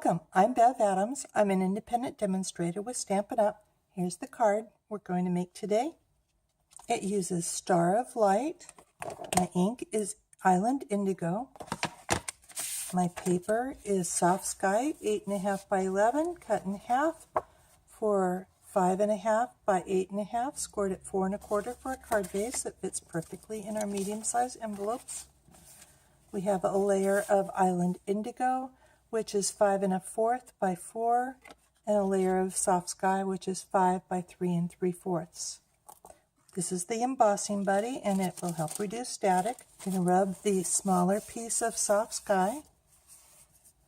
Welcome, I'm Bev Adams. I'm an independent demonstrator with Stampin' Up. Here's the card we're going to make today. It uses Star of Light. My ink is Island Indigo. My paper is Soft Sky 8.5 by 11, cut in half for 5.5 by 8.5, scored at 4 1/4 for a card base that fits perfectly in our medium-sized envelopes. We have a layer of Island Indigo, which is 5 1/4 by 4, and a layer of Soft Sky, which is 5 by 3 3/4. This is the embossing buddy, and it will help reduce static. I'm going to rub the smaller piece of Soft Sky.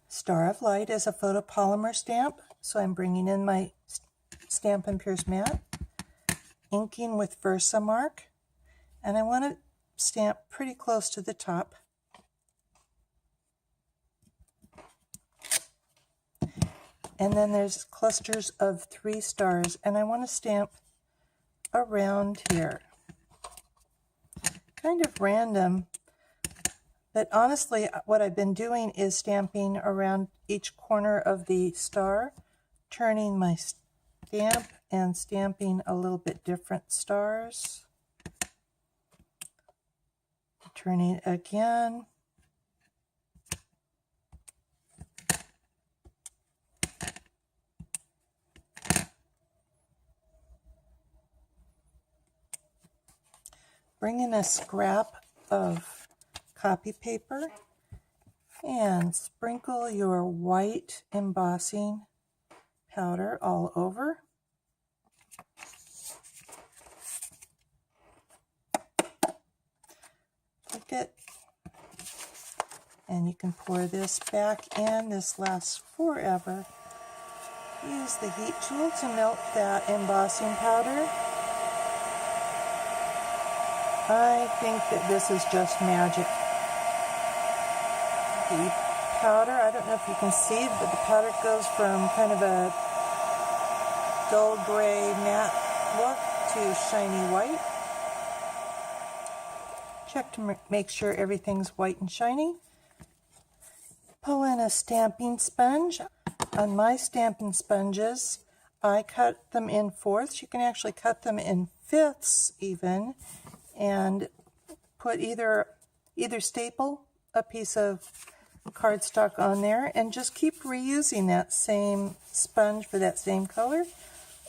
Star of Light is a photopolymer stamp, so I'm bringing in my Stampin' Pierce mat, inking with Versamark, and I want to stamp pretty close to the top. And then there's clusters of 3 stars, and I want to stamp around here. Kind of random, but honestly what I've been doing is stamping around each corner of the star, turning my stamp and stamping a little bit different stars. Turning again. Bring in a scrap of copy paper and sprinkle your white embossing powder all over. Take it, and you can pour this back in. This lasts forever. Use the heat tool to melt that embossing powder. I think that this is just magic. The powder, I don't know if you can see, but the powder goes from kind of a dull gray matte look to shiny white. Check to make sure everything's white and shiny. Pull in a stamping sponge. On my stamping sponges, I cut them in fourths. You can actually cut them in fifths even, and put either staple a piece of cardstock on there and just keep reusing that same sponge for that same color.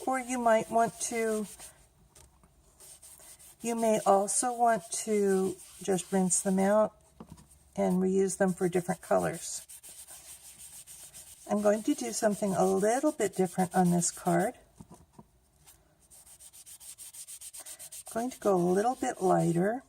Or you may also want to just rinse them out and reuse them for different colors. I'm going to do something a little bit different on this card. I'm going to go a little bit lighter.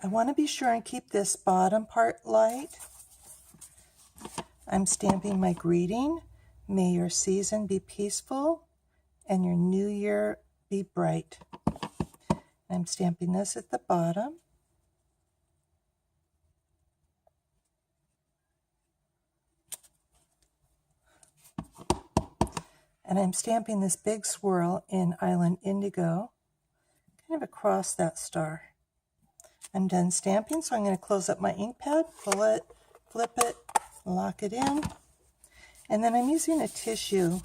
I want to be sure and keep this bottom part light. I'm stamping my greeting. May your season be peaceful and your new year be bright. I'm stamping this at the bottom. And I'm stamping this big swirl in Island Indigo, kind of across that star. I'm done stamping, so I'm going to close up my ink pad, pull it, flip it, lock it in, and then I'm using a tissue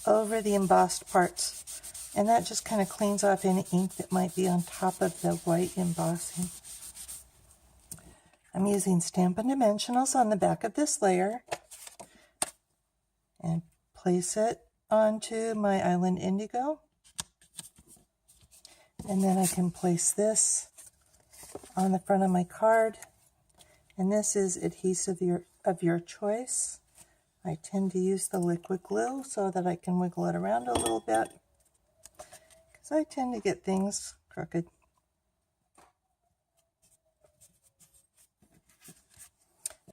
over the embossed parts, and that just kind of cleans off any ink that might be on top of the white embossing. I'm using Stampin' Dimensionals on the back of this layer and place it onto my Island Indigo, and then I can place this on the front of my card, and this is adhesive of your choice. I tend to use the liquid glue so that I can wiggle it around a little bit, because I tend to get things crooked.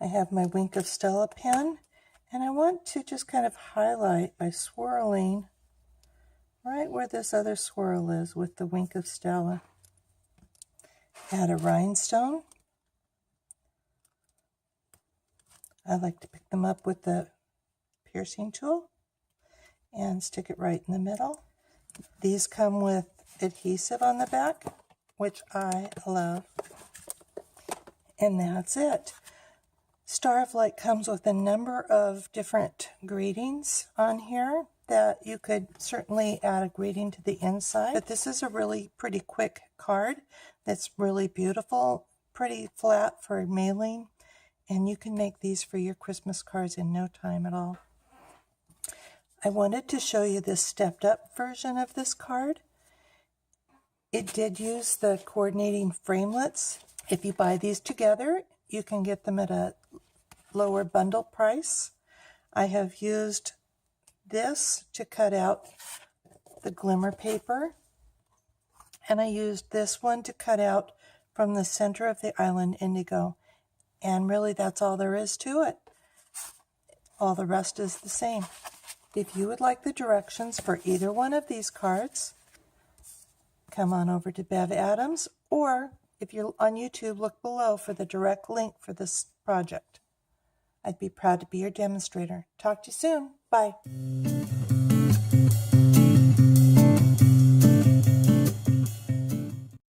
I have my Wink of Stella pen, and I want to just kind of highlight by swirling right where this other swirl is with the Wink of Stella. Add a rhinestone. I like to pick them up with the piercing tool and stick it right in the middle. These come with adhesive on the back, which I love. And that's it. Star of Light comes with a number of different greetings on here that you could certainly add a greeting to the inside. But this is a really pretty quick card that's really beautiful, pretty flat for mailing, and you can make these for your Christmas cards in no time at all. I wanted to show you this stepped up version of this card. It did use the coordinating framelits. If you buy these together, you can get them at a lower bundle price. I have used this to cut out the glimmer paper, and I used this one to cut out from the center of the island indigo, and really that's all there is to it. All the rest is the same. If you would like the directions for either one of these cards, come on over to Bev Adams, or if you're on YouTube, look below for the direct link for this project. I'd be proud to be your demonstrator. Talk to you soon. Bye.